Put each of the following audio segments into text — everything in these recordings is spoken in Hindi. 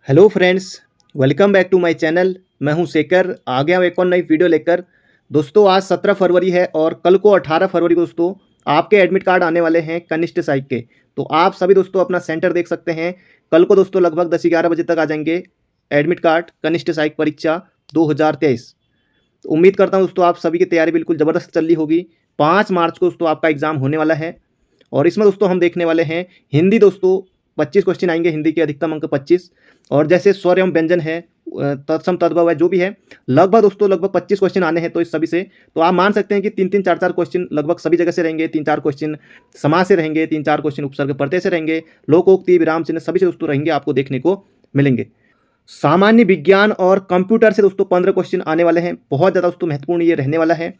Hello friends, welcome back to my channel. मैं हूं शेखर, आ गया हूं एक और नई वीडियो लेकर। दोस्तों आज 17 फरवरी है और कल को 18 फरवरी को दोस्तों आपके एडमिट कार्ड आने वाले हैं कनिष्ठ साइक के। तो आप सभी दोस्तों अपना सेंटर देख सकते हैं। कल को दोस्तों लगभग 10-11 बजे तक आ जाएंगे एडमिट कार्ड कनिष्ठ साइक परीक्षा 2023। तो उम्मीद करता हूँ दोस्तों आप सभी की तैयारी बिल्कुल ज़बरदस्त चल रही होगी। 5 मार्च को दोस्तों आपका एग्ज़ाम होने वाला है और इसमें दोस्तों हम देखने वाले हैं हिंदी। दोस्तों 25 क्वेश्चन आएंगे, हिंदी के अधिकतम अंक 25। और जैसे स्वर एवं व्यंजन है, तत्सम तद्भव है, जो भी है लगभग 25 क्वेश्चन आने हैं। तो इस सभी से तो आप मान सकते हैं कि 3-3 4-4 क्वेश्चन लगभग सभी जगह से रहेंगे। 3-4 क्वेश्चन समाज से रहेंगे, 3-4 क्वेश्चन उपसर्ग प्रत्यय से रहेंगे, लोकोक्ति विराम चिन्ह सभी से दोस्तों रहेंगे, आपको देखने को मिलेंगे। सामान्य विज्ञान और कंप्यूटर से दोस्तों 15 क्वेश्चन आने वाले हैं। बहुत ज़्यादा दोस्तों महत्वपूर्ण ये रहने वाला है।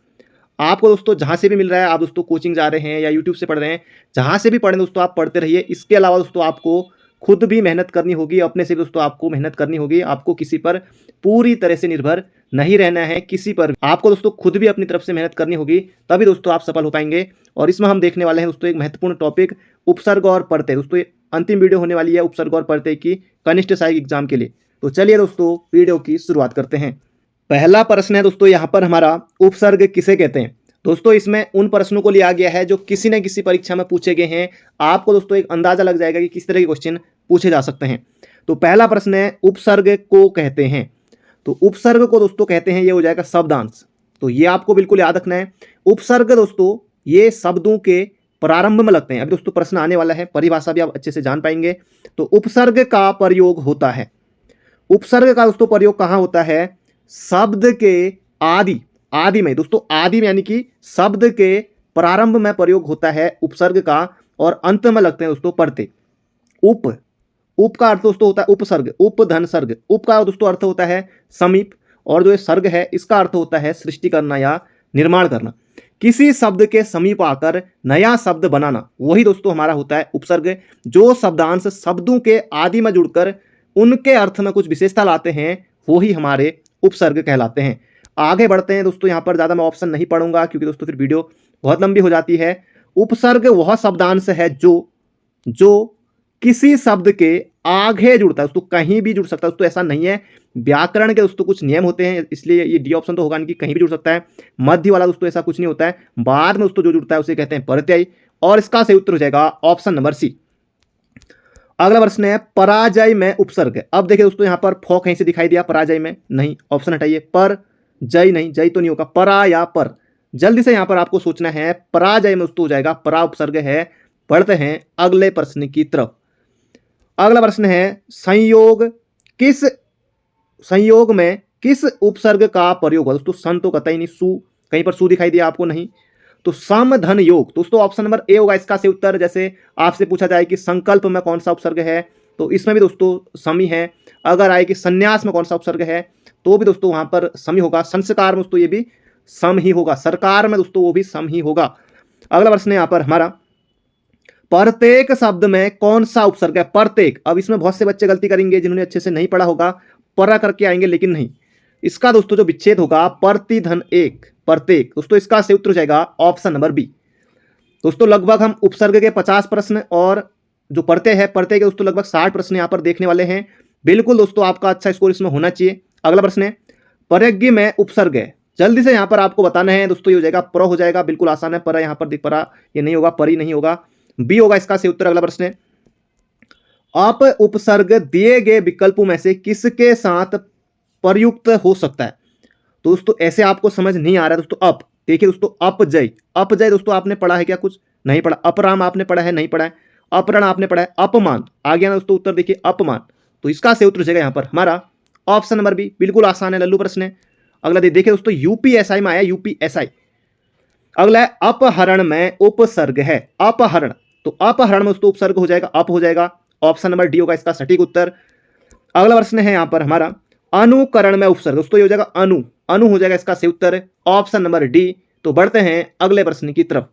आपको दोस्तों जहाँ से भी मिल रहा है, आप दोस्तों कोचिंग जा रहे हैं या यूट्यूब से पढ़ रहे हैं, जहाँ से भी पढ़ें दोस्तों आप पढ़ते रहिए। इसके अलावा दोस्तों आपको खुद भी मेहनत करनी होगी, अपने से दोस्तों आपको मेहनत करनी होगी। आपको किसी पर पूरी तरह से निर्भर नहीं रहना है, किसी पर आपको दोस्तों खुद भी अपनी तरफ से मेहनत करनी होगी, तभी दोस्तों आप सफल हो पाएंगे। और इसमें हम देखने वाले हैं दोस्तों एक महत्वपूर्ण टॉपिक उपसर्ग और प्रत्यय। दोस्तों अंतिम वीडियो होने वाली है उपसर्ग और प्रत्यय की कनिष्ठ सहायक एग्जाम के लिए। तो चलिए दोस्तों वीडियो की शुरुआत करते हैं। पहला प्रश्न है दोस्तों यहाँ पर हमारा, उपसर्ग किसे कहते हैं। दोस्तों इसमें उन प्रश्नों को लिया गया है जो किसी न किसी परीक्षा में पूछे गए हैं। आपको दोस्तों एक अंदाजा लग जाएगा कि किस तरह के क्वेश्चन पूछे जा सकते हैं। तो पहला प्रश्न है, उपसर्ग को कहते हैं। तो उपसर्ग को दोस्तों कहते हैं, ये हो जाएगा शब्दांश। तो ये आपको बिल्कुल याद रखना है। उपसर्ग दोस्तों ये शब्दों के प्रारंभ में लगते हैं। अभी दोस्तों प्रश्न आने वाला है, परिभाषा भी आप अच्छे से जान पाएंगे। तो उपसर्ग का प्रयोग होता है, उपसर्ग का दोस्तों प्रयोग कहाँ होता है, शब्द के आदि में। दोस्तों आदि में यानी कि शब्द के प्रारंभ में प्रयोग होता है उपसर्ग का, और अंत में लगते हैं दोस्तों प्रत्यय। उप का अर्थ दोस्तों होता है उपसर्ग, उप धन सर्ग। उप का दोस्तों अर्थ होता है समीप, और जो सर्ग है इसका अर्थ होता है सृष्टि करना या निर्माण करना। किसी शब्द के समीप आकर नया शब्द बनाना, वही दोस्तों हमारा होता है उपसर्ग। जो शब्दांश शब्दों के आदि में जुड़कर उनके अर्थ में कुछ विशेषता लाते हैं, वही हमारे उपसर्ग कहलाते हैं। आगे बढ़ते हैं दोस्तों, यहाँ पर ज़्यादा मैं ऑप्शन नहीं पढ़ूंगा क्योंकि दोस्तों फिर वीडियो बहुत लंबी हो जाती है। उपसर्ग वह शब्दांश है जो किसी शब्द के आगे जुड़ता है। दोस्तों कहीं भी जुड़ सकता है, दोस्तों ऐसा नहीं है। व्याकरण के दोस्तों कुछ नियम होते हैं, इसलिए ये डी ऑप्शन तो होगा नहीं कि कहीं भी जुड़ सकता है। मध्य वाला दोस्तों ऐसा कुछ नहीं होता है। बाद में दोस्तों जो जुड़ता है उसे कहते हैं प्रत्यय, और इसका सही उत्तर हो जाएगा ऑप्शन नंबर सी। अगला प्रश्न है, पराजय में उपसर्ग। अब देखिए दोस्तों यहाँ पर फॉ कहीं से दिखाई दिया, पराजय में नहीं, ऑप्शन हटाइए। पर जय नहीं, जय तो नहीं होगा, परा या पर। जल्दी से यहाँ पर आपको सोचना है। पराजय में दोस्तों हो जाएगा परा उपसर्ग है। बढ़ते हैं अगले प्रश्न की तरफ। अगला प्रश्न है, संयोग में किस उपसर्ग का प्रयोग हुआ। दोस्तों सन तो कतई नहीं, सु, कहीं पर सु दिखाई दिया आपको नहीं। तो सम धन योग, दोस्तों ऑप्शन नंबर ए होगा इसका सही उत्तर। जैसे आपसे पूछा जाए कि संकल्प में कौन सा उपसर्ग है, तो इसमें भी दोस्तों समी है। अगर आए कि संन्यास में कौन सा उपसर्ग है, तो भी दोस्तों वहां पर समी होगा। संस्कार में दोस्तों ये भी सम ही होगा। सरकार में दोस्तों वो भी सम ही होगा। अगला प्रश्न है यहाँ पर हमारा, प्रत्येक शब्द में कौन सा उपसर्ग है। प्रत्येक, अब इसमें बहुत से बच्चे गलती करेंगे जिन्होंने अच्छे से नहीं पढ़ा होगा, परा करके आएंगे, लेकिन नहीं। इसका दोस्तों जो विच्छेद होगा प्रतिधन एक, प्रत्येक। दोस्तों इसका सही उत्तर हो जाएगा ऑप्शन नंबर बी। दोस्तों लगभग हम उपसर्ग के 50 प्रश्न और जो प्रत्यय है प्रत्यय के दोस्तों लगभग 60 प्रश्न यहाँ पर देखने वाले हैं। बिल्कुल दोस्तों आपका अच्छा स्कोर इसमें होना चाहिए। अगला प्रश्न है, परज्ञ में उपसर्ग है। जल्दी से यहाँ पर आपको बताना है दोस्तों, ये हो जाएगा प्र हो जाएगा, बिल्कुल आसान है। पर यहाँ पर परा ये नहीं होगा, परी नहीं होगा, बी होगा इसका सही उत्तर। अगला प्रश्न है, अप उपसर्ग दिए गए विकल्पों में से किसके साथ प्रयुक्त हो सकता है। तो दोस्तों ऐसे आपको समझ नहीं आ रहा है दोस्तों। अप देखिए दोस्तों, अपजय, अपजय दोस्तों आपने पढ़ा है क्या, कुछ नहीं पढ़ा। अपराम आपने पढ़ा है, नहीं पढ़ा है। अपरण आपने पढ़ा है। अपमान आ गया ना दोस्तों उत्तर, देखिए अपमान। तो इसका सही उत्तर हो जाएगा यहाँ पर हमारा ऑप्शन नंबर बी। बिल्कुल आसान है, लल्लू प्रश्न है। अगला देखिए दोस्तों, यूपीएसआई में आया, यूपीएसआई। अगला है, अपहरण में उपसर्ग है। अपहरण, तो अपहरण में दोस्तों उपसर्ग हो जाएगा, अप हो जाएगा। ऑप्शन नंबर डी होगा इसका सटीक उत्तर। अगला प्रश्न है यहाँ पर हमारा, अनुकरण में उपसर्ग। दोस्तों ये हो जाएगा अनु हो जाएगा इसका सही उत्तर, ऑप्शन नंबर डी। तो बढ़ते हैं अगले प्रश्न की तरफ।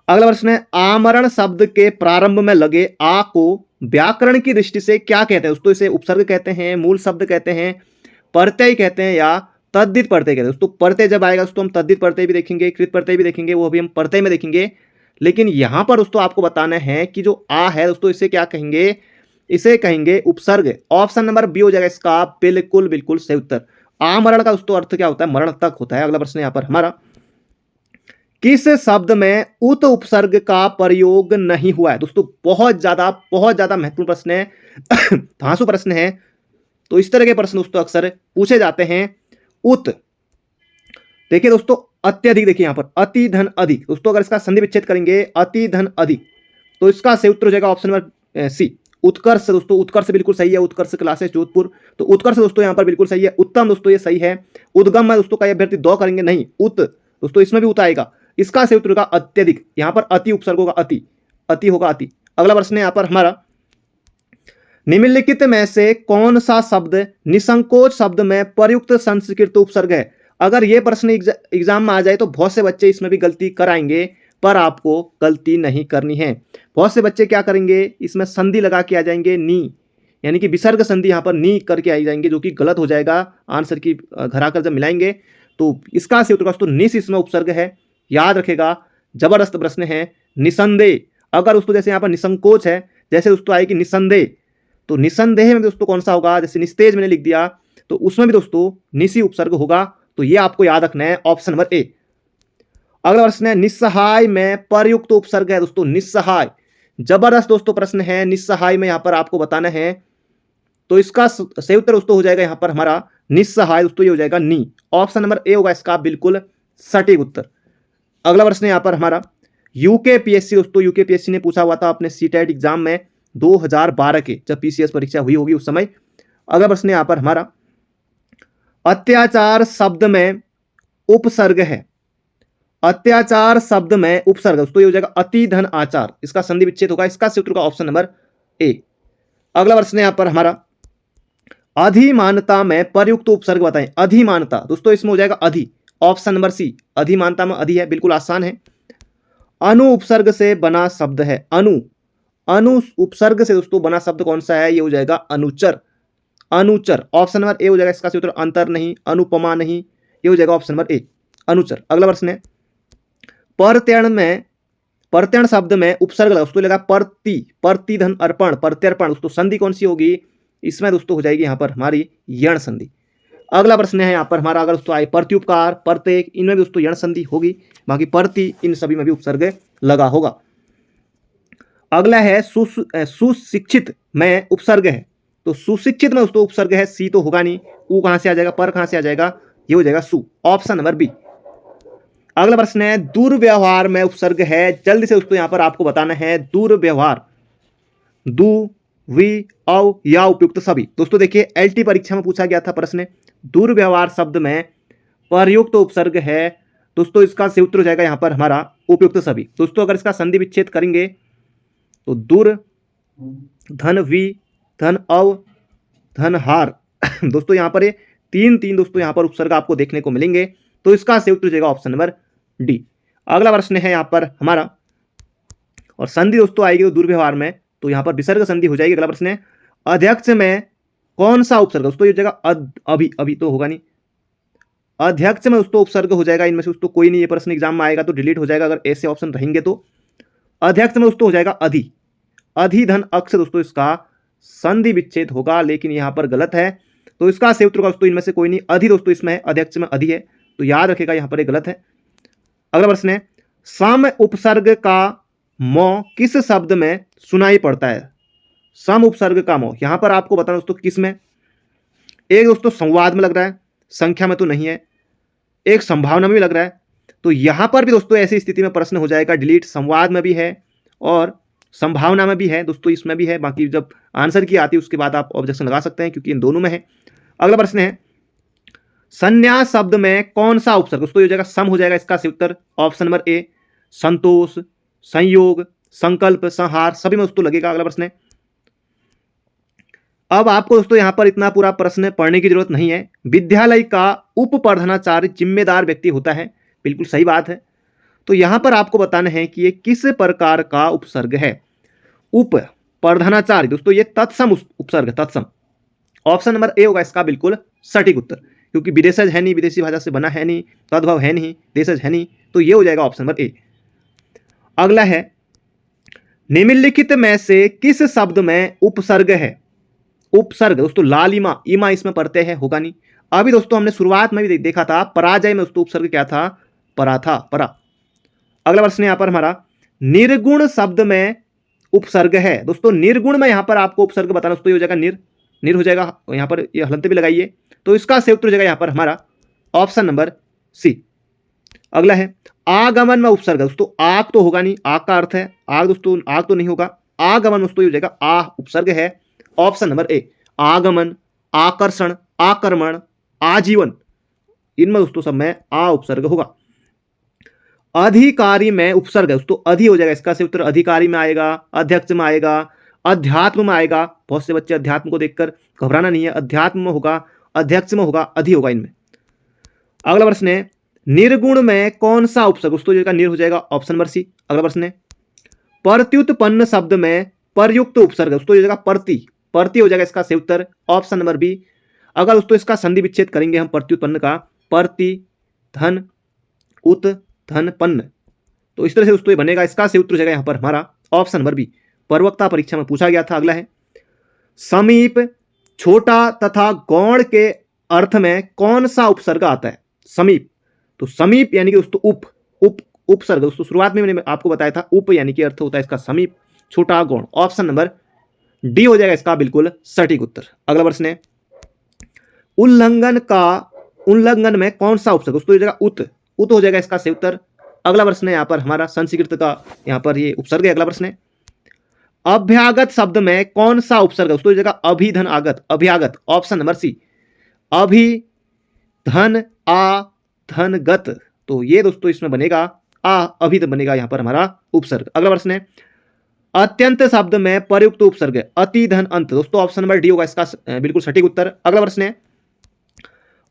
अगला प्रश्न है, आमरण शब्द के प्रारंभ में लगे आ को व्याकरण की दृष्टि से क्या कहते हैं। दोस्तों इसे उपसर्ग कहते हैं, मूल शब्द कहते हैं, प्रत्यय कहते हैं, या तद्धित प्रत्यय कहते हैं। दोस्तों प्रत्यय जब आएगा दोस्तों हम तद्धित प्रत्यय भी देखेंगे, कृत प्रत्यय भी देखेंगे, वो अभी हम प्रत्यय में देखेंगे। लेकिन यहां पर दोस्तों आपको बताना है कि जो आ है दोस्तों इसे क्या कहेंगे, इसे कहेंगे उपसर्ग। ऑप्शन नंबर बी हो जाएगा इसका बिल्कुल बिल्कुल सही उत्तर। आमरण का दोस्तों अर्थ क्या होता है? मरण तक होता है। अगला प्रश्न यहाँ पर हमारा, किस शब्द में उत उपसर्ग का प्रयोग नहीं हुआ है? दोस्तों बहुत ज्यादा महत्वपूर्ण प्रश्न है, धांसू प्रश्न है। तो इस तरह के प्रश्न दोस्तों अक्सर पूछे जाते हैं। उत, देखिए दोस्तों, अत्यधिक, देखिए यहां पर अति धन अधिक। दोस्तों अगर इसका संधि विच्छेद करेंगे अति धन अधिक, तो इसका सही उत्तर हो जाएगा ऑप्शन नंबर सी, उत्कर्ष। दोस्तों उत्कर्ष बिल्कुल सही है, उत्कर्ष क्लासेस जोधपुर। तो उत्कर्ष दोस्तों यहां पर बिल्कुल सही है। उत्तम दोस्तों ये सही है। उद्गम में दोस्तों का अभ्यर्थी दो करेंगे नहीं, उत, दोस्तों इसमें भी उत आएगा। इसका सही उत्तर होगा अत्यधिक। यहां पर अति उपसर्ग होगा, अति, अति होगा अति। अगला प्रश्न है यहां पर हमारा, निम्नलिखित में से कौन सा शब्द निसंकोच शब्द में प्रयुक्त संस्कृत उपसर्ग है? अगर यह प्रश्न एग्जाम में आ जाए तो बहुत से बच्चे इसमें भी गलती कराएंगे, पर आपको गलती नहीं करनी है। बहुत से बच्चे क्या करेंगे, इसमें संधि लगा के आ जाएंगे नी, यानी कि विसर्ग संधि यहां पर नी करके आ जाएंगे, जो कि गलत हो जाएगा। आंसर की घर आकर जब मिलाएंगे तो इसका सही उत्तर, तो निस इसमें उपसर्ग है, याद रखेगा। जबरदस्त प्रश्न है। निसंदेह, अगर दोस्तों जैसे यहां पर निसंकोच है, जैसे दोस्तों आएगी निसंदेह, तो निसंदेह में दोस्तों कौन सा होगा? जैसे निस्तेज मैंने लिख दिया, तो उसमें भी दोस्तों निसी उपसर्ग होगा। तो ये आपको याद रखना है, ऑप्शन नंबर ए। अगला प्रश्न है, निस्सहाय में प्रयुक्त उपसर्ग है। दोस्तों निस्सहाय, जबरदस्त दोस्तों प्रश्न है। निस्सहाय में यहां पर आपको बताना है, तो इसका सही उत्तर दोस्तों हो जाएगा यहां पर हमारा निस्सहाय। दोस्तों ये हो जाएगा नी, ऑप्शन नंबर ए होगा इसका बिल्कुल सटीक उत्तर। अगला प्रश्न है यहां पर हमारा, यूकेपीएससी। दोस्तों यूकेपीएससी ने पूछा हुआ था अपने सीटेट एग्जाम में 2012 के, जब पीसीएस परीक्षा हुई होगी उस समय। अगला प्रश्न यहां पर हमारा, अत्याचार शब्द में उपसर्ग है। अत्याचार शब्द में उपसर्ग, दोस्तों ये हो जाएगा अति धन आचार। इसका संधि विच्छेद होगा, इसका सही उत्तर होगा ऑप्शन नंबर ए। अगला प्रश्न यहां पर हमारा, अधिमानता में प्रयुक्त उपसर्ग बताएं। अधिमानता, दोस्तों इसमें हो जाएगा अधि, ऑप्शन नंबर सी। अधिमानता में अधि है, बिल्कुल आसान है। अनु उपसर्ग से बना शब्द है। अनु, अनु उपसर्ग से दोस्तों बना शब्द कौन सा है? ये हो जाएगा अनुचर। अनुचर, ऑप्शन नंबर ए हो जाएगा इसका सही उत्तर। अंतर नहीं, अनुपमा नहीं, ये हो जाएगा ऑप्शन नंबर ए, अनुचर। अगला प्रश्न है, परत्यण में, परत्यण शब्द में उपसर्ग दोस्तों लगा प्रति, प्रतिधन अर्पण, प्रत्यर्पण। दोस्तों संधि कौन सी होगी? इसमें दोस्तों हो जाएगी यहां पर हमारी यण संधि। अगला प्रश्न है यहां पर हमारा, अगर दोस्तों आए प्रत्युपकार, प्रत्येक, इनमें भी दोस्तों यण संधि होगी। बाकी प्रति, इन सभी में भी उपसर्ग लगा होगा। अगला है सुशिक्षित में उपसर्ग है। तो सुशिक्षित में दोस्तों उपसर्ग है, सी तो होगा नहीं, ऊ कहां से आ जाएगा, पर कहां से आ जाएगा? ये हो जाएगा सु, ऑप्शन नंबर बी। अगला प्रश्न है, दुर्व्यवहार में उपसर्ग है। जल्दी से दोस्तों यहां पर आपको बताना है, दुर्व्यवहार, दु, वी, औ, या उपयुक्त सभी। दोस्तों देखिए एलटी परीक्षा में पूछा गया था प्रश्न, दुर्व्यवहार शब्द में प्रयुक्त उपसर्ग है। दोस्तों इसका सही उत्तर हो जाएगा यहां पर हमारा उपयुक्त सभी। दोस्तों अगर इसका संधि विच्छेद करेंगे तो दुर, धन वी, धन अव, धन हार। दोस्तों यहां पर तीन दोस्तों यहां पर उपसर्ग आपको देखने को मिलेंगे। तो इसका सही उत्तर हो जाएगा ऑप्शन नंबर डी। अगला प्रश्न है यहां पर हमारा, और संधि दोस्तों आएगी तो दुर्व्यवहार में, तो यहां पर विसर्ग संधि हो जाएगी। अगला प्रश्न है, अध्यक्ष में कौन सा उपसर्ग? दोस्तों ये हो जाएगा अभी, अभी तो होगा नहीं। अध्यक्ष में दोस्तों उपसर्ग हो जाएगा, इनमें से दोस्तों कोई नहीं। ये प्रश्न एग्जाम में आएगा तो डिलीट हो जाएगा अगर ऐसे ऑप्शन रहेंगे तो। अध्यक्ष में दोस्तों हो जाएगा अधि, अधि धन अक्ष। दोस्तों इसका संधि विच्छेद होगा, लेकिन यहां पर गलत है। तो इसका सही उत्तर होगा दोस्तों इनमें से कोई नहीं, अधि दोस्तों इसमें है, अध्यक्ष में अधि है, तो याद रखेगा यहां पर ये गलत है। अगला प्रश्न है, सम उपसर्ग का मौ किस शब्द में सुनाई पड़ता है? सम उपसर्ग का मौ यहां पर आपको बताना दोस्तों किस में। एक दोस्तों संवाद में लग रहा है, संख्या में तो नहीं है। एक संभावना में भी लग रहा है, तो यहां पर भी दोस्तों ऐसी स्थिति में प्रश्न हो जाएगा डिलीट। संवाद में भी है और संभावना में भी है दोस्तों, इसमें भी है। बाकी जब आंसर की आती है उसके बाद आप ऑब्जेक्शन लगा सकते हैं, क्योंकि इन दोनों में है। अगला प्रश्न है, संन्यास शब्द में कौन सा उपसर्ग? दोस्तों ये हो जाएगा सम, हो जाएगा इसका सही उत्तर ऑप्शन नंबर ए। संतोष, संयोग, संकल्प, संहार, सभी में दोस्तों लगेगा। अगला प्रश्न है, अब आपको दोस्तों यहां पर इतना पूरा प्रश्न पढ़ने की जरूरत नहीं है। विद्यालय का उप प्रधानाचार्य जिम्मेदार व्यक्ति होता है, बिल्कुल सही बात है। तो यहां पर आपको बताना है कि ये किस प्रकार का उपसर्ग है। उप प्रधानाचार्य, दोस्तों ये तत्सम उपसर्ग, तत्सम, ऑप्शन नंबर ए होगा इसका बिल्कुल सटीक उत्तर, क्योंकि विदेशज है नहीं, विदेशी भाषा से बना है नहीं, तद्भव है नहीं, देशज है नहीं, तो ये हो जाएगा ऑप्शन नंबर ए। अगला है, निम्नलिखित में से किस शब्द में उपसर्ग है? उपसर्ग दोस्तों लालिमा, ईमा इसमें पढ़ते हैं, होगा नहीं। अभी दोस्तों हमने शुरुआत में भी देखा था पराजय में दोस्तों उपसर्ग क्या था? परा था, परा। अगला प्रश्न यहां पर हमारा, निर्गुण शब्द में उपसर्ग है। दोस्तों निर्गुण में यहां पर आपको उपसर्ग बताना, दोस्तों ये हो जाएगा निर हो जाएगा, यहां पर ये हलंत भी लगाइए, तो इसका सही उत्तर हो जाएगा यहां पर हमारा ऑप्शन नंबर सी। अगला है आगमन में उपसर्ग। दोस्तों आग तो होगा नहीं, आग का अर्थ है आग, दोस्तों आग तो नहीं होगा। आगमन दोस्तों ये हो जाएगा आ उपसर्ग है, ऑप्शन नंबर ए। आगमन, आकर्षण, आक्रमण, आजीवन, इनमें दोस्तों सब में आ उपसर्ग होगा। अधिकारी में उपसर्ग है दोस्तों, अधि हो जाएगा, इसका सही उत्तर अधिकारी में आएगा, अध्यक्ष में आएगा, अध्यात्म में आएगा। बहुत से बच्चे अध्यात्म को देखकर घबराना नहीं है, अध्यात्म में होगा, अध्यक्ष में होगा, अधि होगा इनमें। अगला प्रश्न है निर्गुण में कौन सा उपसर्ग? दोस्तों जो निर हो जाएगा, ऑप्शन नंबर सी। अगला प्रश्न है प्रत्युत्पन्न शब्द में प्रयुक्त उपसर्ग। दोस्तों जो प्रति, प्रति हो जाएगा, इसका सही उत्तर ऑप्शन नंबर बी। अगर दोस्तों इसका संधि विच्छेद करेंगे हम प्रत्युत्पन्न का, प्रति धन उत धन पन्न, तो इस तरह से दोस्तों ये बनेगा, इसका सही उत्तर हो जाएगा यहां पर हमारा ऑप्शन नंबर बी। प्रवक्ता परीक्षा में पूछा गया था। अगला है समीप, छोटा तथा गौण के अर्थ में कौन सा उपसर्ग आता है? समीप, तो समीप यानी कि दोस्तों उपसर्ग। दोस्तों शुरुआत में मैंने आपको बताया था उप यानी कि अर्थ होता है इसका समीप, छोटा गौण, ऑप्शन नंबर डी हो जाएगा इसका बिल्कुल सटीक उत्तर। अगला प्रश्न है उल्लंघन में कौन सा उपसर्ग? दोस्तों ये जगह उत हो जाएगा, इसका सही उत्तर। अगला प्रश्न है यहाँ पर हमारा संस्कृत का, यहाँ पर ये उपसर्ग है। अगला प्रश्न है अभ्यागत शब्द में कौन सा उपसर्ग? दोस्तों जगह अभी धन आगत, अभ्यागत, ऑप्शन नंबर सी। अभी धन आ धन गत, तो ये दोस्तों इसमें बनेगा आ, अभी बनेगा यहाँ पर हमारा उपसर्ग। अगला प्रश्न है अत्यंत शब्द में प्रयुक्त उपसर्ग है अति धन अंत। दोस्तों ऑप्शन नंबर डी होगा इसका बिल्कुल सटीक उत्तर। अगला प्रश्न है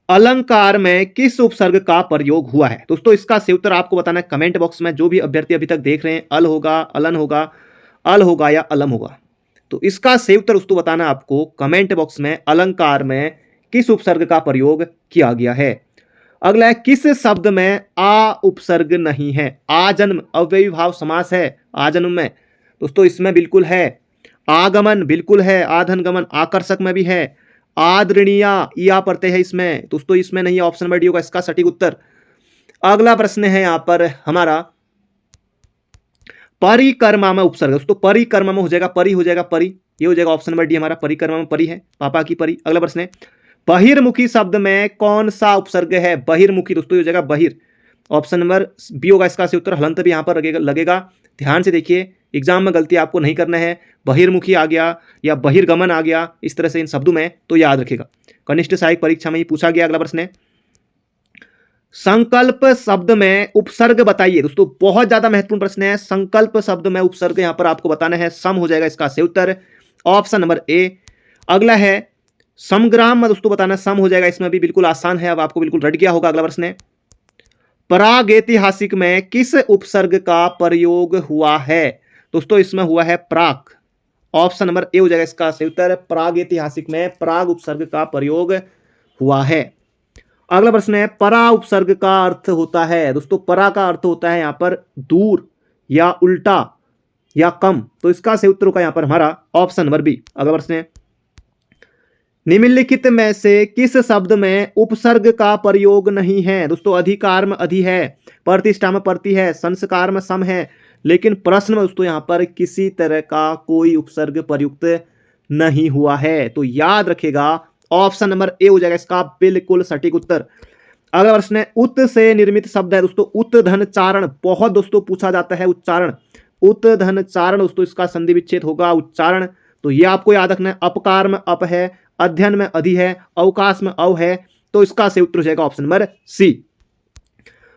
अलंकार में किस उपसर्ग का प्रयोग हुआ है? दोस्तों इसका सही उत्तर आपको बताना है कमेंट बॉक्स में। जो भी अभ्यर्थी अभी तक देख रहे हैं, अल होगा, अलन होगा, अल होगा या अलम होगा, तो इसका सही उत्तर दोस्तों बताना आपको कमेंट बॉक्स में, अलंकार में किस उपसर्ग का प्रयोग किया गया है। अगला है किस शब्द में आ उपसर्ग नहीं है? आजन्म अव्ययी भाव समास है आजन्म में, दोस्तों इसमें बिल्कुल है। आगमन बिल्कुल है, आधन गमन, आकर्षक में भी है। आदरणीया या पढ़ते हैं इसमें, दोस्तों इसमें नहीं है, ऑप्शन नंबर डी होगा इसका सटीक उत्तर। अगला प्रश्न है यहां पर हमारा परिक्रमा में उपसर्ग। दोस्तों परिक्रमा में हो जाएगा परि, हो जाएगा परि, ये हो जाएगा ऑप्शन नंबर डी हमारा। परिक्रमा में परि है, पापा की परि। अगला प्रश्न है बहिर्मुखी शब्द में कौन सा उपसर्ग है? बहिर्मुखी, दोस्तों ये हो जाएगा बहिर, ऑप्शन नंबर बी होगा इसका सही उत्तर। हलंत भी यहां पर लगेगा, ध्यान से देखिए, एग्जाम में गलती आपको नहीं करना है। बहिर्मुखी आ गया या बहिर्गमन आ गया, इस तरह से इन शब्दों में, तो याद रखेगा, कनिष्ठ सहायक परीक्षा में ही पूछा गया। अगला प्रश्न है संकल्प शब्द में उपसर्ग बताइए। दोस्तों बहुत ज्यादा महत्वपूर्ण प्रश्न है, संकल्प शब्द में उपसर्ग यहां पर आपको बताना है, सम हो जाएगा इसका सही उत्तर, ऑप्शन नंबर ए। अगला है समग्राम में दोस्तों बताना, सम हो जाएगा, इसमें भी बिल्कुल आसान है, अब आपको बिल्कुल रट गया होगा। अगला प्रश्न है प्रागैतिहासिक में किस उपसर्ग का प्रयोग हुआ है? दोस्तों इसमें हुआ है प्राक, ऑप्शन नंबर ए हो जाएगा इसका सही उत्तर। प्रागैतिहासिक में प्राग उपसर्ग का प्रयोग हुआ है। अगला प्रश्न है परा उपसर्ग का अर्थ होता है। दोस्तों परा का अर्थ होता है यहां पर दूर या उल्टा या कम, तो इसका सही उत्तर होगा यहां पर हमारा ऑप्शन नंबर बी। अगला प्रश्न है निम्नलिखित में से किस शब्द में उपसर्ग का प्रयोग नहीं है? दोस्तों अधिकार में अधि है, प्रतिष्ठा में प्रति है, संस्कार में सम है, लेकिन प्रश्न में दोस्तों यहां पर किसी तरह का कोई उपसर्ग प्रयुक्त नहीं हुआ है, तो याद रखेगा ऑप्शन नंबर ए हो जाएगा इसका बिल्कुल सटीक उत्तर। अगला प्रश्न है उत से निर्मित शब्द है। दोस्तों उत धन चारण, बहुत दोस्तों पूछा जाता है उच्चारण, उत धन चारण, दोस्तों इसका संधि विच्छेद होगा उच्चारण, तो ये आपको याद रखना है। अपकार में अप है, अध्ययन में अधि है, अवकाश में अव है, तो इसका सही उत्तर हो जाएगा ऑप्शन नंबर सी।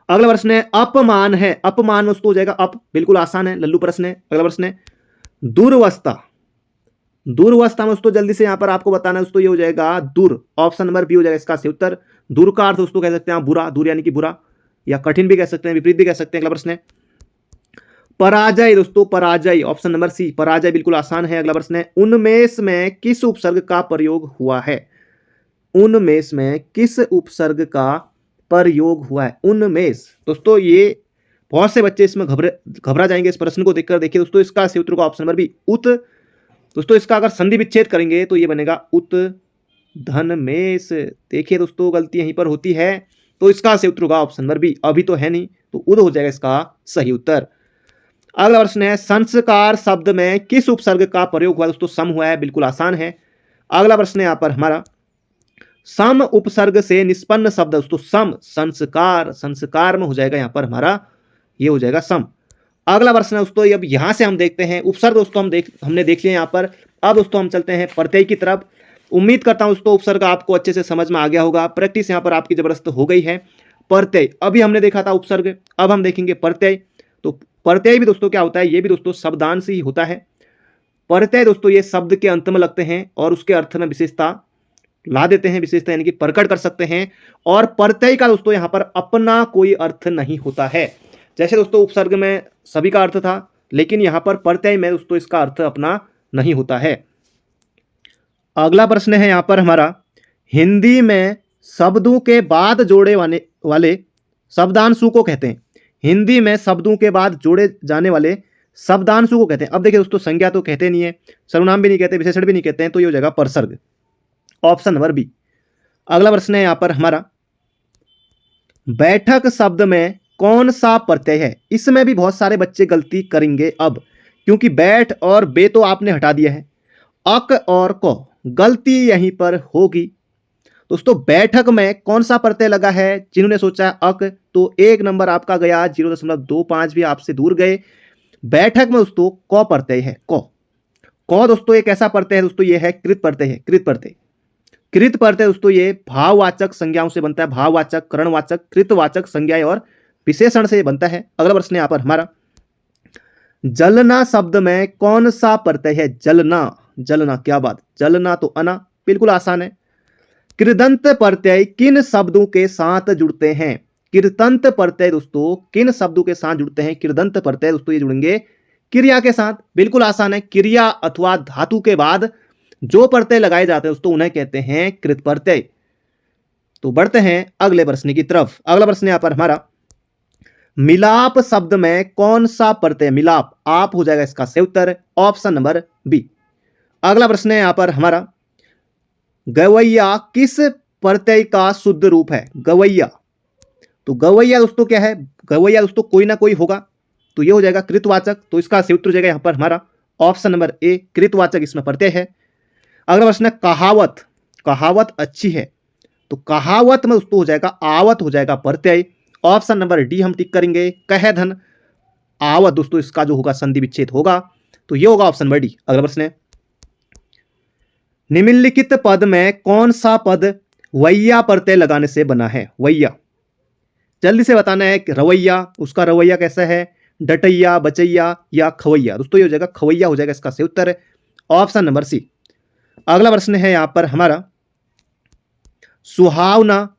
अगला प्रश्न है अपमान है, अपमान में दोस्तों हो जाएगा अप, बिल्कुल आसान है, लल्लू प्रश्न है। अगला प्रश्न है दुर्वस्था, दुर्वस्था में दोस्तों जल्दी से यहां पर आपको बताना है दोस्तों, ये हो जाएगा दूर, ऑप्शन नंबर बी हो जाएगा इसका सही उत्तर। दूर का अर्थ दोस्तों कह सकते हैं बुरा, दूर यानी कि बुरा, या कठिन भी कह सकते हैं, विपरीत भी कह सकते हैं। अगला प्रश्न है पराजय, दोस्तों पराजय, ऑप्शन नंबर सी, पराजय बिल्कुल आसान है। अगला प्रश्न है उन्मेष में किस उपसर्ग का प्रयोग हुआ है? उन्मेष में किस उपसर्ग का प्रयोग हुआ है? उन्मेष, दोस्तों ये बहुत से बच्चे इसमें घबरा जाएंगे इस प्रश्न को देखकर। देखिए दोस्तों, इसका सही उत्तर होगा ऑप्शन नंबर बी, उत। दोस्तों इसका अगर संधि विच्छेद करेंगे तो ये बनेगा उत धन मेष। देखिए दोस्तों, गलती यहीं पर होती है, तो इसका सही उत्तर होगा ऑप्शन नंबर बी। अभी तो है नहीं, तो उद हो जाएगा इसका सही उत्तर। अगला प्रश्न है, संस्कार शब्द में किस उपसर्ग का प्रयोग हुआ? दोस्तों सम हुआ है, बिल्कुल आसान है। अगला प्रश्न है यहाँ पर हमारा, सम उपसर्ग से निष्पन्न शब्द। दोस्तों सम, संस्कार, संस्कार में हो जाएगा यहाँ पर हमारा, ये हो जाएगा सम। अगला प्रश्न है दोस्तों, अब यहां से हम देखते हैं उपसर्ग। दोस्तों हमने देख लिया यहाँ पर। अब दोस्तों हम चलते हैं प्रत्यय की तरफ। उम्मीद करता हूं दोस्तों उपसर्ग आपको अच्छे से समझ में आ गया होगा। प्रैक्टिस यहाँ पर आपकी जबरदस्त हो गई है। प्रत्यय, अभी हमने देखा था उपसर्ग, अब हम देखेंगे प्रत्यय। तो प्रत्यय भी दोस्तों क्या होता है? ये भी दोस्तों शब्दांश ही होता है। प्रत्यय दोस्तों ये शब्द के अंत में लगते हैं और उसके अर्थ में विशेषता ला देते हैं, विशेषता यानी कि प्रकट कर सकते हैं। और प्रत्यय का दोस्तों यहाँ पर अपना कोई अर्थ नहीं होता है। जैसे दोस्तों उपसर्ग में सभी का अर्थ था, लेकिन यहां पर प्रत्यय में दोस्तों इसका अर्थ अपना नहीं होता है। अगला प्रश्न है यहां पर हमारा, हिंदी में शब्दों के बाद जोड़े वाले शब्दांशों को कहते हैं। हिंदी में शब्दों के बाद जोड़े जाने वाले शब्दांशों को कहते हैं। अब देखिए दोस्तों, संज्ञा तो कहते नहीं है, सर्वनाम भी नहीं कहते, विशेषण भी नहीं कहते हैं, तो ये हो जाएगा परसर्ग, ऑप्शन नंबर बी। अगला प्रश्न है यहां पर हमारा, बैठक शब्द में कौन सा प्रत्यय है? इसमें भी बहुत सारे बच्चे गलती करेंगे अब, क्योंकि बैठ और बे तो आपने हटा दिया है, अक और को, गलती यहीं पर होगी। दोस्तों बैठक में कौन सा प्रत्यय लगा है? जिन्होंने सोचा है अक, तो 1 नंबर आपका गया, 0.25 भी आपसे दूर गए। बैठक में दोस्तों क प्रत्यय है, क दोस्तों एक ऐसा प्रत्यय है दोस्तों, ये है कृत प्रत्यय है, कृत प्रत्यय। कृत प्रत्यय दोस्तों ये भाववाचक संज्ञाओं से बनता है, भाववाचक, करणवाचक, कृतवाचक संज्ञाएं और विशेषण से बनता है। अगला प्रश्न यहाँ पर हमारा, जलना शब्द में कौन सा प्रत्यय है? जलना, जलना, क्या बात, जलना तो अना, बिल्कुल आसान है। कृदंत प्रत्यय किन शब्दों के साथ जुड़ते हैं? कृतंत प्रत्यय दोस्तों किन शब्दों के साथ जुड़ते हैं? कृदंत प्रत्यय दोस्तों ये जुड़ेंगे क्रिया के साथ, बिल्कुल आसान है। क्रिया अथवा धातु के बाद जो प्रत्यय लगाए जाते हैं दोस्तों उन्हें कहते हैं कृत प्रत्यय। तो बढ़ते हैं अगले प्रश्न की तरफ। अगला प्रश्न यहां पर हमारा, मिलाप शब्द में कौन सा प्रत्यय? मिलाप, आप हो जाएगा इसका सही उत्तर, ऑप्शन नंबर बी। अगला प्रश्न है यहां पर हमारा, गवैया किस प्रत्यय का शुद्ध रूप है? गवैया, तो गवैया दोस्तों क्या है? गवैया दोस्तों कोई ना कोई होगा, तो ये हो जाएगा कृतवाचक। तो इसका सही उत्तर हो जाएगा यहां पर हमारा ऑप्शन नंबर ए, कृतवाचक इसमें प्रत्यय है। अगला प्रश्न है, कहावत, कहावत अच्छी है, तो कहावत में दोस्तों हो जाएगा आवत, हो जाएगा प्रत्यय, ऑप्शन नंबर डी हम टिक करेंगे। कह धन आवत दोस्तों इसका जो होगा संधि विच्छेद होगा, तो ये होगा ऑप्शन नंबर डी। अगला प्रश्न है, निम्नलिखित पद में कौन सा पद वैया प्रत्यय लगाने से बना है? वैया, जल्दी से बताना है कि रवैया, उसका रवैया कैसा है, डटैया, बचैया या खवैया? दोस्तों ये हो जाएगा खवैया, हो जाएगा इसका सही उत्तर, ऑप्शन नंबर सी। अगला प्रश्न है यहां पर हमारा, सुहावना,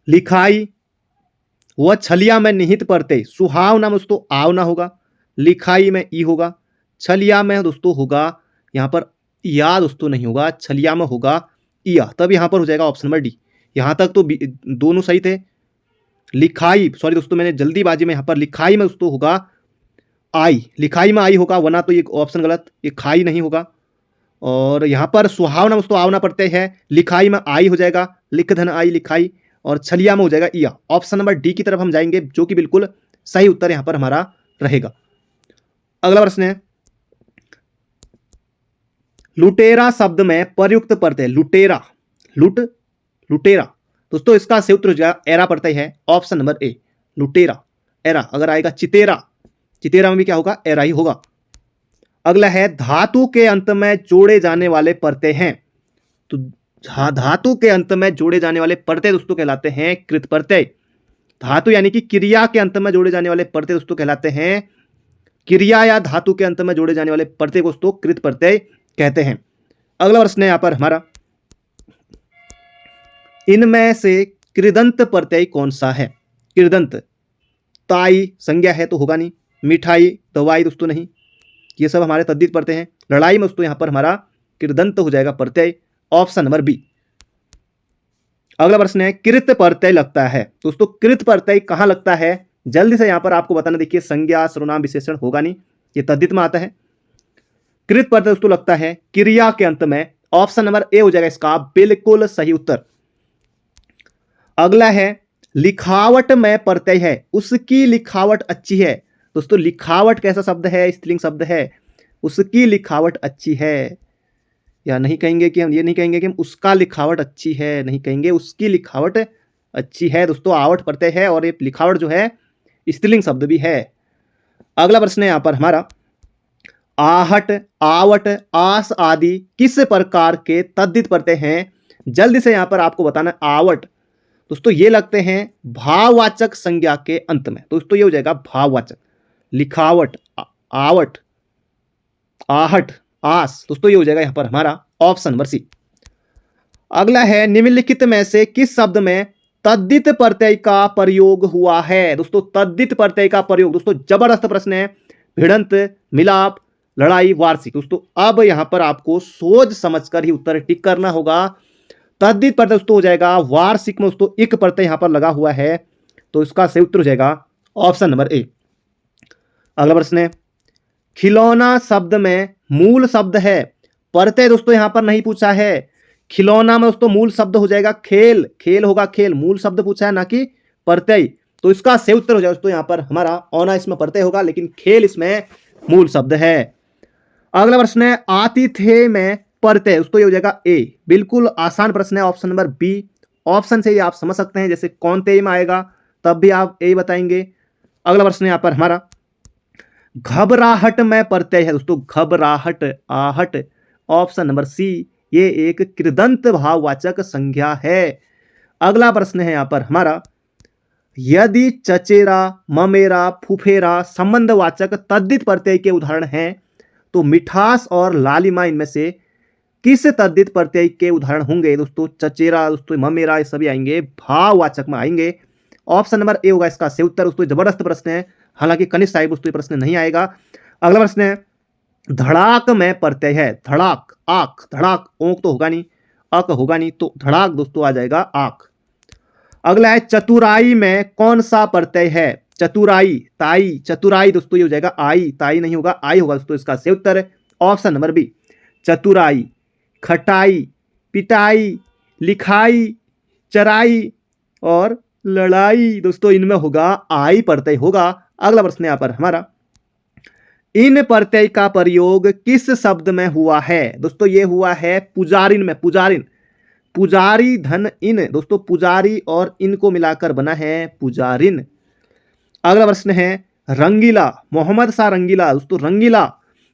लिखाई व छलिया में निहित प्रत्यय। सुहावना में दोस्तों आवना होगा, लिखाई में ई होगा, छलिया में दोस्तों होगा यहां पर या दोस्तों नहीं होगा, छलिया में होगा इया, तब यहां पर हो जाएगा ऑप्शन नंबर डी। यहां तक तो दोनों सही थे। लिखाई, सॉरी दोस्तों मैंने जल्दीबाजी में यहां पर लिखाई में दोस्तों होगा आई, लिखाई में आई होगा, वरना तो ये ऑप्शन गलत, ये खाई नहीं होगा। और यहां पर सुहावना दोस्तों आवना प्रत्यय है, लिखाई में आई हो जाएगा, लिख धन आई लिखाई, और छलिया में हो जाएगा इया। ऑप्शन नंबर डी की तरफ हम जाएंगे, जो कि बिल्कुल सही उत्तर यहां पर हमारा रहेगा। अगला प्रश्न है, लुटेरा शब्द में प्रयुक्त प्रत्यय। लुटेरा, लुट, लुटेरा दोस्तों इसका सही उत्तर हो जाएगा एरा प्रत्यय है, ऑप्शन नंबर ए, लुटेरा, एरा। अगर आएगा चितेरा, चितेरा में भी क्या होगा? एरा ही होगा। अगला है, धातु के अंत में जोड़े जाने वाले प्रत्यय हैं। तो धातु के अंत में जोड़े जाने वाले प्रत्यय दोस्तों कहलाते हैं कृत प्रत्यय। धातु यानी कि क्रिया के अंत में जोड़े जाने वाले प्रत्यय दोस्तों कहलाते हैं, क्रिया या धातु के अंत में जोड़े जाने वाले प्रत्यय को दोस्तों कृत प्रत्यय कहते हैं। अगला प्रश्न है यहां पर हमारा, इनमें से कृदंत प्रत्यय कौन सा है? कृदंत, ताई संज्ञा है तो होगा नहीं, मिठाई, दवाई दोस्तों नहीं, ये सब हमारे तद्धित प्रत्यय हैं। लड़ाई में दोस्तों यहां पर हमारा कृदंत हो जाएगा प्रत्यय, ऑप्शन नंबर बी। अगला प्रश्न है, कृत प्रत्यय लगता है। दोस्तों कृत प्रत्यय कहां लगता है? जल्दी से यहाँ पर आपको बताना, देखिए संज्ञा सर्वनाम विशेषण होगा नहीं, ये तद्धित में आता है। कृत प्रत्यय दोस्तों लगता है क्रिया के अंत में। ऑप्शन नंबर ए हो जाएगा इसका बिल्कुल सही उत्तर। अगला है लिखावट में प्रत्यय है, उसकी लिखावट अच्छी है। दोस्तों लिखावट कैसा शब्द है, स्त्रीलिंग शब्द है। उसकी लिखावट अच्छी है, या नहीं कहेंगे कि हम ये नहीं कहेंगे कि हम उसका लिखावट अच्छी है, नहीं कहेंगे उसकी लिखावट अच्छी है। दोस्तों आवट प्रत्यय है और ये लिखावट जो है स्त्रीलिंग शब्द भी है। अगला प्रश्न है यहाँ पर हमारा, आहट, आवट, आस आदि किस प्रकार के तद्धित प्रत्यय हैं? जल्दी से यहाँ पर आपको बताना। आवट दोस्तों ये लगते हैं भाववाचक संज्ञा के अंत में। दोस्तों ये हो जाएगा भाववाचक। लिखावट, आवट, आहट, आस, दोस्तों ये हो जाएगा यहां पर हमारा ऑप्शन नंबर सी। अगला है निम्नलिखित में से किस शब्द में तद्धित प्रत्यय का प्रयोग हुआ है? दोस्तों तद्धित प्रत्यय का प्रयोग, दोस्तों जबरदस्त प्रश्न है। भिड़ंत, मिलाप, लड़ाई, वार्षिक। दोस्तों अब यहां पर आपको सोच समझकर ही उत्तर टिक करना होगा। तद्धित प्रत्यय दोस्तों हो जाएगा वार्षिक में, दोस्तों इक प्रत्यय यहां पर लगा हुआ है, तो इसका सही उत्तर हो जाएगा ऑप्शन नंबर ए। अगला प्रश्न है, खिलौना शब्द में मूल शब्द है, प्रत्यय दोस्तों यहां पर नहीं पूछा है। खिलौना में दोस्तों मूल शब्द हो जाएगा खेल, खेल होगा खेल, मूल शब्द पूछा है ना कि प्रत्यय, तो इसका सही उत्तर हो जाएगा दोस्तों यहां पर हमारा औना इसमें प्रत्यय होगा, लेकिन खेल इसमें मूल शब्द है। अगला प्रश्न है आतिथ्य में प्रत्यय, दोस्तों ये हो जाएगा ए। बिल्कुल आसान प्रश्न है, ऑप्शन नंबर बी। ऑप्शन से ही आप समझ सकते हैं, जैसे कौन तेय में आएगा तब भी आप ए बताएंगे। अगला प्रश्न यहां पर हमारा घबराहट में प्रत्यय है, दोस्तों घबराहट, आहट, ऑप्शन नंबर सी, ये एक कृदंत भाववाचक संज्ञा है। अगला प्रश्न है यहां पर हमारा, यदि चचेरा, ममेरा, फुफेरा संबंधवाचक तद्धित प्रत्यय के उदाहरण हैं, तो मिठास और लालिमा इनमें से किस तद्धित प्रत्यय के उदाहरण होंगे? दोस्तों चचेरा, दोस्तों ममेरा, ये सभी आएंगे भाववाचक में आएंगे। ऑप्शन नंबर ए होगा इसका सही उत्तर। दोस्तों जबरदस्त प्रश्न है, हालांकि कनिष्ठ टाइप दोस्तों प्रश्न नहीं आएगा। अगला प्रश्न है धड़ाक में प्रत्यय है, धड़ाक, आंख, धड़ाक, ओंक तो होगा नहीं, अक होगा नहीं, तो धड़ाक दोस्तों आ जाएगा आंख। अगला है चतुराई में कौन सा प्रत्यय है? चतुराई, ताई, चतुराई, दोस्तों ये हो जाएगा आई, ताई नहीं होगा, आई होगा दोस्तों इसका सही उत्तर। ऑप्शन नंबर बी, चतुराई। खटाई, पिटाई, लिखाई, चराई और लड़ाई, दोस्तों इनमें होगा आई प्रत्यय होगा। अगला प्रश्न यहां पर हमारा, इन प्रत्यय का प्रयोग किस शब्द में हुआ है? दोस्तों ये हुआ है पुजारिन में, पुजारिन, पुजारी धन इन, दोस्तों पुजारी और इन को मिलाकर बना है पुजारिन। अगला प्रश्न है रंगीला, मोहम्मद शाह रंगीला, दोस्तों रंगीला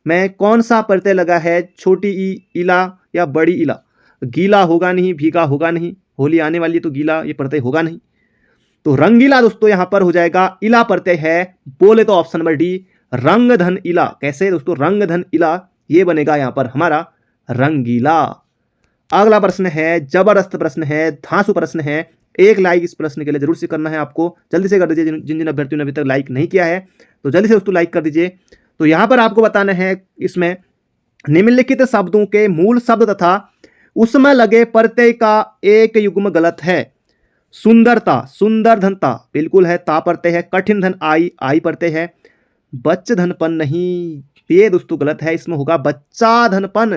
में कौन सा प्रत्यय लगा है? छोटी ई, इला या बड़ी इला? गीला होगा नहीं, भीगा होगा नहीं, होली आने वाली है तो गीला ये प्रत्यय होगा नहीं, तो रंगीला दोस्तों यहां पर हो जाएगा इला प्रत्यय है। बोले तो ऑप्शन नंबर डी, रंग धन इला। कैसे दोस्तों? रंग धन इला, ये बनेगा यहां पर हमारा रंगीला। अगला प्रश्न है जबरदस्त प्रश्न है, धांसू प्रश्न है। एक लाइक इस प्रश्न के लिए जरूर से करना है आपको, जल्दी से कर दीजिए। जिन जिन अभ्यर्थियों ने अभी तक लाइक नहीं किया है तो जल्दी से दोस्तों लाइक कर दीजिए। तो यहां पर आपको बताना है इसमें निम्नलिखित शब्दों के मूल शब्द तथा उसमें लगे प्रत्यय का एक युग्म गलत है। सुंदरता, सुंदर धनता बिल्कुल है, ता प्रत्यय है। कठिन धन आई, आई प्रत्यय है। बच्च धनपन नहीं, ये दोस्तों गलत है, इसमें होगा बच्चा धनपन।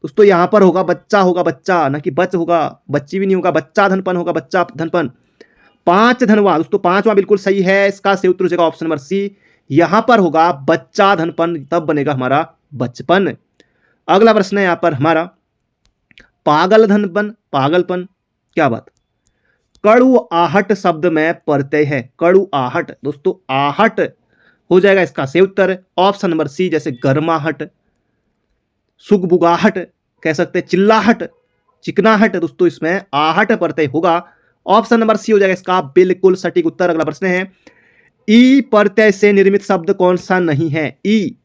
दोस्तों यहां पर होगा बच्चा, होगा बच्चा, ना कि बच होगा, बच्ची भी नहीं होगा, बच्चा धनपन होगा, बच्चा धनपन। पांच धनवा, दोस्तों पांचवा बिल्कुल सही है, इसका सही उत्तर हो जाएगा ऑप्शन नंबर सी। यहां पर होगा बच्चा धनपन, तब बनेगा हमारा बचपन। अगला प्रश्न है यहां पर हमारा पागल धनपन, पागलपन, क्या बात। कड़ू आहट शब्द में प्रत्यय है, कड़ू आहट, दोस्तों आहट हो जाएगा इसका सही उत्तर ऑप्शन नंबर सी। जैसे गर्माहट, सुगबुगाहट कह सकते, चिल्लाहट, चिकनाहट, दोस्तों इसमें आहट प्रत्यय होगा। ऑप्शन नंबर सी हो जाएगा इसका बिल्कुल सटीक उत्तर। अगला प्रश्न है ई प्रत्यय से निर्मित शब्द कौन सा नहीं है? ई,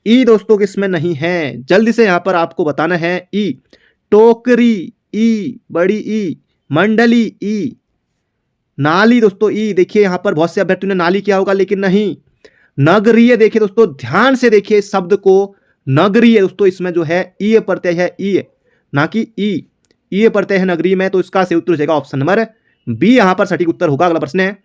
ई दोस्तों किसमें नहीं है? जल्दी से यहां पर आपको बताना है। ई, टोकरी ई, बड़ी ई, मंडली ई, नाली, दोस्तों ई, देखिए यहां पर बहुत से अभ्यर्थियों ने नाली किया होगा लेकिन नहीं। नगरीय, देखिए दोस्तों ध्यान से देखिए इस शब्द को, नगरीय दोस्तों इसमें जो है ई प्रत्यय है, ई ना कि ई प्रत्यय है नगरीय में, तो इसका सही उत्तर हो जाएगा ऑप्शन नंबर बी, यहां पर सटीक उत्तर होगा। अगला प्रश्न है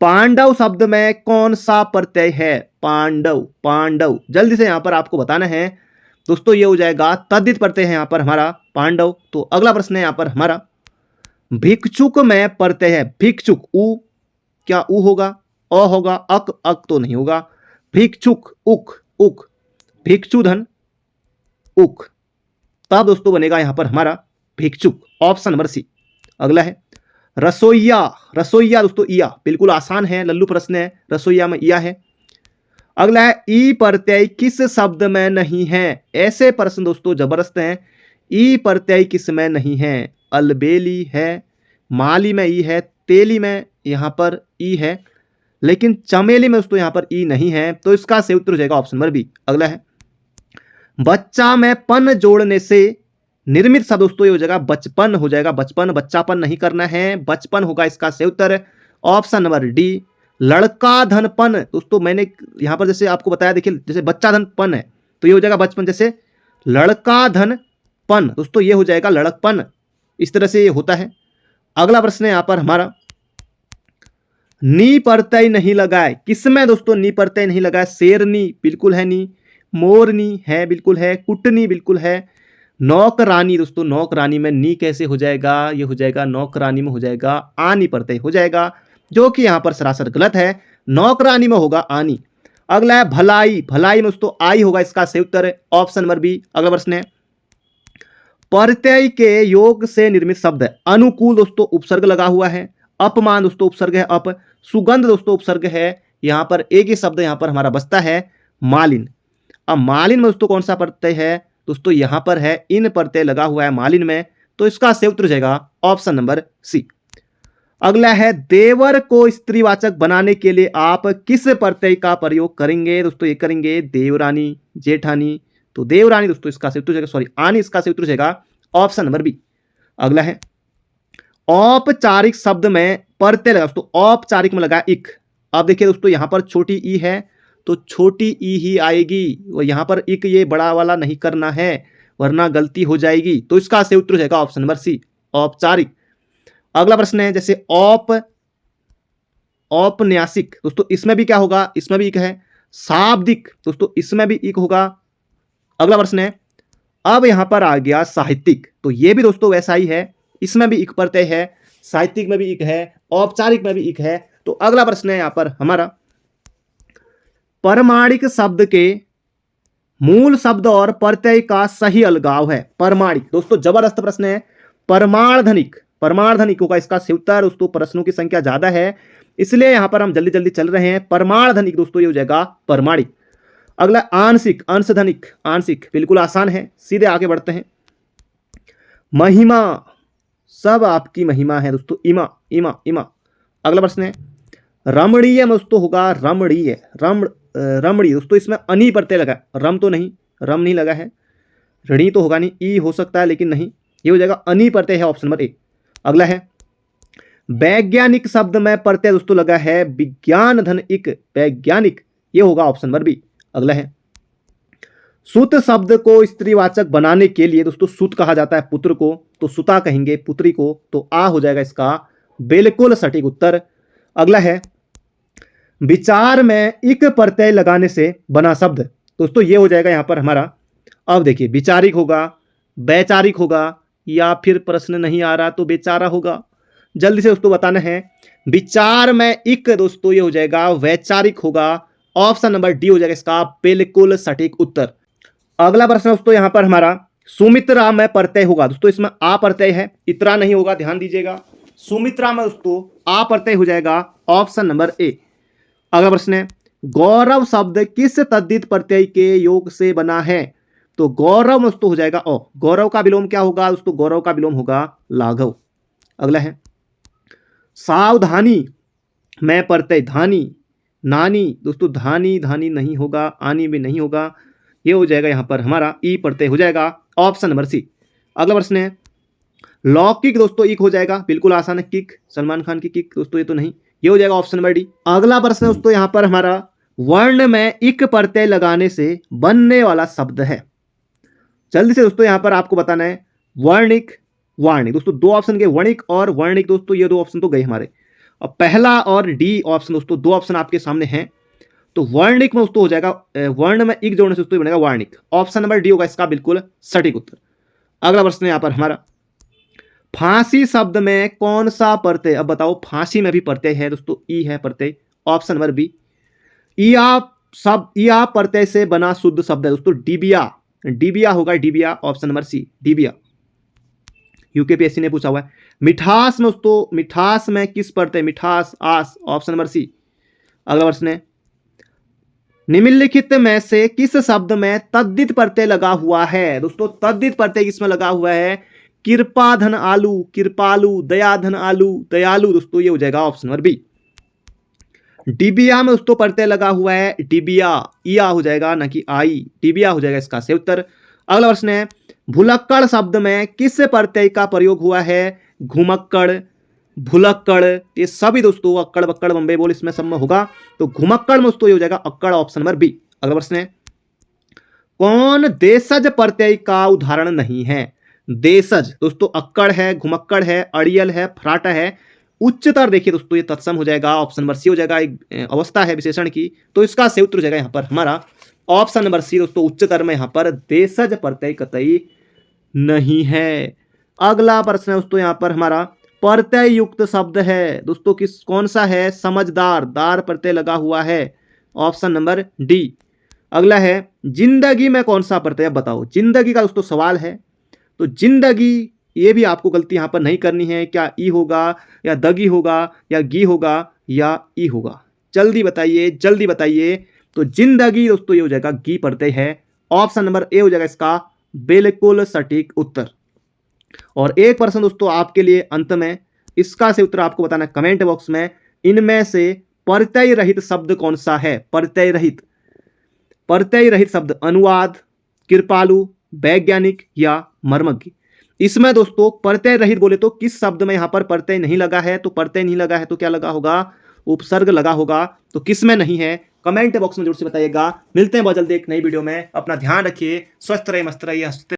पांडव शब्द में कौन सा प्रत्यय है? पांडव, पांडव। जल्दी से यहां पर आपको बताना है दोस्तों, ये हो जाएगा तद्धित प्रत्यय है यहां पर हमारा पांडव। तो अगला प्रश्न है यहां पर हमारा, भिक्षुक में प्रत्यय है भिक्षुक, उ, क्या उ होगा? अ होगा? अक तो नहीं होगा। भिक्षुक, उक, उक। भिक्षुधन, उक। तब दोस्तों बनेगा यहां पर हमारा भिक्षुक, ऑप्शन नंबर सी। अगला है रसोइया, रसोइया दोस्तों इया, बिल्कुल आसान है, लल्लू प्रश्न है, रसोइया में इया है। अगला है ई प्रत्यय किस शब्द में नहीं है? ऐसे प्रश्न दोस्तों जबरदस्त हैं। ई प्रत्यय किस में नहीं है? अलबेली है, माली में ई है, तेली में यहां पर ई है, लेकिन चमेली में दोस्तों यहां पर ई नहीं है, तो इसका सही उत्तर हो जाएगा ऑप्शन नंबर बी। अगला है बच्चा में पन जोड़ने से निर्मित शब्द दोस्तों ये हो जाएगा बचपन हो जाएगा, बचपन, बच्चापन नहीं करना है, बचपन होगा इसका सही उत्तर, ऑप्शन नंबर डी। लड़का धनपन दोस्तों मैंने यहां पर जैसे आपको बताया, देखिए जैसे बच्चा धनपन है तो ये हो जाएगा बचपन, जैसे लड़का धनपन दोस्तों ये हो जाएगा लड़कपन, इस तरह से ये होता है। अगला प्रश्न है यहां पर हमारा, नी प्रत्यय नहीं लगाए, किसमें दोस्तों नी प्रत्यय नहीं लगाए? शेरनी बिल्कुल है नी, मोरनी है बिल्कुल है, कुटनी बिल्कुल है, नौकरानी दोस्तों नौकरानी में नी कैसे हो जाएगा? ये हो जाएगा नौकरानी में हो जाएगा आनी प्रत्यय हो जाएगा, जो कि यहां पर सरासर गलत है, नौकरानी में होगा आनी। अगला है भलाई, भलाई में दोस्तों आई होगा इसका सही उत्तर, ऑप्शन नंबर बी। अगला प्रश्न है प्रत्यय के योग से निर्मित शब्द है, अनुकूल दोस्तों उपसर्ग लगा हुआ है, अपमान दोस्तों उपसर्ग है अप, सुगंध दोस्तों उपसर्ग है, यहां पर एक ही शब्द यहां पर हमारा बचता है मालिन। अब मालिन में दोस्तों कौन सा प्रत्यय है? दोस्तों यहां पर है इन प्रत्यय लगा हुआ है मालिन में, तो इसका सही उत्तर हो जाएगा ऑप्शन नंबर सी। अगला है देवर को स्त्रीवाचक बनाने के लिए आप किस प्रत्यय का प्रयोग करेंगे? दोस्तों ये करेंगे देवरानी, जेठानी, तो देवरानी दोस्तों इसका सही उत्तर हो जाएगा, सॉरी आनी इसका सही उत्तर हो जाएगा, ऑप्शन नंबर बी। अगला है औपचारिक शब्द में प्रत्यय लगा दोस्तों, औपचारिक में लगा इक। अब देखिए दोस्तों यहां पर छोटी ई है तो छोटी ई ही आएगी, वो यहां पर इक ये बड़ा वाला नहीं करना है वरना गलती हो जाएगी, तो इसका सही उत्तर हो जाएगा ऑप्शन नंबर सी, औपचारिक। अगला प्रश्न है जैसे औपन्यासिक दोस्तों इसमें भी क्या होगा? इसमें भी इक है। शाब्दिक दोस्तों इसमें भी इक होगा। अगला प्रश्न है अब यहां पर आ गया साहित्यिक, तो ये भी दोस्तों वैसा ही है, इसमें भी इक प्रत्यय है, साहित्यिक में भी इक है, औपचारिक में भी इक है। तो अगला प्रश्न है यहां पर हमारा, परमाणिक शब्द के मूल शब्द और प्रत्यय का सही अलगाव है। परमाणिक दोस्तों जबरदस्त प्रश्न है, परमाणधनिक, परमाणधनिक होगा इसका सही उत्तर। दोस्तों प्रश्नों की संख्या ज्यादा है इसलिए यहां पर हम जल्दी जल्दी चल रहे हैं, परमाणधनिक दोस्तों ये हो जाएगा परमाणिक। अगला आंशिक, अंशधनिक, आंशिक बिल्कुल आसान है, सीधे आगे बढ़ते हैं। महिमा, सब आपकी महिमा है दोस्तों, इमा, इमा, इमा। अगला प्रश्न है रमणीय में दोस्तों होगा रमणीय, रमणी दोस्तों इसमें अनी प्रत्यय लगा, रम तो नहीं, रम नहीं लगा है, ऋणी तो होगा नहीं, ई हो सकता है लेकिन नहीं, ये हो जाएगा अनी प्रत्यय है, ऑप्शन नंबर ए। अगला है वैज्ञानिक शब्द में प्रत्यय दोस्तों लगा है विज्ञान धन इक, वैज्ञानिक, ये होगा ऑप्शन नंबर बी। अगला है सुत शब्द को स्त्रीवाचक बनाने के लिए दोस्तों सुत कहा जाता है पुत्र को, तो सुता कहेंगे पुत्री को, तो आ हो जाएगा इसका बिल्कुल सटीक उत्तर। अगला है विचार में इक प्रत्यय लगाने से बना शब्द, दोस्तों ये हो जाएगा यहां पर हमारा, अब देखिए विचारिक होगा, वैचारिक होगा, या फिर प्रश्न नहीं आ रहा तो बेचारा होगा, जल्दी से दोस्तों बताना है। विचार में इक दोस्तों ये हो जाएगा वैचारिक होगा, ऑप्शन नंबर डी हो जाएगा इसका बिल्कुल सटीक उत्तर। अगला प्रश्न दोस्तों यहां पर हमारा सुमित्रा में प्रत्यय होगा, दोस्तों इसमें आ प्रत्यय है, इतरा नहीं होगा, ध्यान दीजिएगा। सुमित्रा में दोस्तों आ प्रत्यय हो जाएगा, ऑप्शन नंबर ए। अगला प्रश्न है गौरव शब्द किस तद्धित प्रत्यय के योग से बना है? तो गौरव में दोस्तों हो जाएगा ओ, गौरव का विलोम क्या होगा दोस्तों? गौरव का विलोम होगा लाघव। अगला है सावधानी में प्रत्यय धानी, नानी दोस्तों, धानी, धानी नहीं होगा, आनी भी नहीं होगा, ये हो जाएगा यहां पर हमारा ई प्रत्यय हो जाएगा, ऑप्शन नंबर सी। अगला प्रश्न है लौकिक दोस्तों इक हो जाएगा, बिल्कुल आसान है, किक, सलमान खान की किक दोस्तों, ये तो नहीं, ये हो जाएगा ऑप्शन नंबर डी। अगला प्रश्न दोस्तों यहां पर हमारा वर्ण में इक प्रत्यय लगाने से बनने वाला शब्द है, जल्दी से दोस्तों यहां पर आपको बताना है। वर्णिक, वार्णिक दोस्तों दो ऑप्शन के, वर्णिक और वर्णिक दोस्तों, ये दो ऑप्शन तो गए हमारे। अब पहला और डी ऑप्शन दोस्तों, दो ऑप्शन आपके सामने हैं, तो वर्णिक में दोस्तों हो जाएगा वर्ण में इक जोड़ने से दोस्तों बनेगा वर्णिक। ऑप्शन नंबर डी होगा इसका बिल्कुल सटीक उत्तर। अगला प्रश्न है यहां पर हमारा, फांसी शब्द में कौन सा प्रत्यय, अब बताओ फांसी में भी प्रत्यय है दोस्तों, ई है प्रत्यय। ऑप्शन नंबर बी, इया प्रत्यय से बना शुद्ध शब्द है दोस्तों, डिबिया। डिबिया होगा, डिबिया। ऑप्शन नंबर सी, डिबिया। यूकेपीएससी ने पूछा हुआ है। मिठास में दोस्तों, मिठास में किस प्रत्यय, मिठास, आस। Option number C. अगला प्रश्न है, निम्नलिखित में से किस शब्द में तद्धित प्रत्यय लगा हुआ है दोस्तों, तद्धित प्रत्यय किसमें लगा हुआ है, कृपाधन आलू, कृपालू, दयाधन आलू, दयालु दोस्तों, ये हो जाएगा ऑप्शन नंबर बी। डिबिया में दोस्तों प्रत्यय लगा हुआ है, डिबिया, इया हो जाएगा ना कि आई, डिबिया हो जाएगा इसका सही उत्तर। अगला प्रश्न है, भुलक्कड़ शब्द में किस प्रत्यय का प्रयोग हुआ है, घुमक्कड़, भुलक्कड़, ये सभी दोस्तों अक्कड़ बक्कड़ बम्बे बोल इसमें सब में होगा, तो घुमक्कड़ में दोस्तों ये हो जाएगा अक्कड़। Option number B. अगला प्रश्न है, कौन देशज प्रत्यय का उदाहरण नहीं है। देशज दोस्तों अक्कड़ है, घुमक्कड़ है, अड़ियल है, फराटा है। उच्चतर देखिए दोस्तों ये तत्सम हो जाएगा, ऑप्शन नंबर सी हो जाएगा, एक अवस्था है विशेषण की, तो इसका सही उत्तर हो जाएगा यहाँ पर हमारा ऑप्शन नंबर सी दोस्तों, उच्चतर में यहाँ पर देशज प्रत्यय कतई नहीं है। अगला प्रश्न है दोस्तों यहाँ पर हमारा, प्रत्यय युक्त शब्द है दोस्तों, कौन सा है, समझदार, दार प्रत्यय लगा हुआ है। Option number D. अगला है, जिंदगी में कौन सा प्रत्यय, बताओ। जिंदगी का दोस्तों सवाल है, तो जिंदगी, ये भी आपको गलती यहां पर नहीं करनी है, क्या ई होगा या दगी होगा या गी होगा या ई होगा, जल्दी बताइए, जल्दी बताइए। तो जिंदगी दोस्तों ये हो जाएगा गी प्रत्यय है। ऑप्शन नंबर ए हो जाएगा इसका बिल्कुल सटीक उत्तर। और एक प्रश्न दोस्तों आपके लिए अंत में, इसका से उत्तर आपको बताना कमेंट बॉक्स में, इनमें से प्रत्यय रहित शब्द कौन सा है। प्रत्यय रहित, प्रत्यय रहित शब्द, अनुवाद, कृपालु, वैज्ञानिक या मर्मज्ञ। इसमें दोस्तों प्रत्यय रहित बोले तो किस शब्द में यहां पर प्रत्यय नहीं लगा है, तो प्रत्यय नहीं लगा है तो क्या लगा होगा, उपसर्ग लगा होगा, तो किस में नहीं है, कमेंट बॉक्स में जरूर से बताइएगा। मिलते हैं बहुत जल्दी एक नई वीडियो में, अपना ध्यान रखिए, स्वस्थ रहिए, मस्त रहिए, हंसते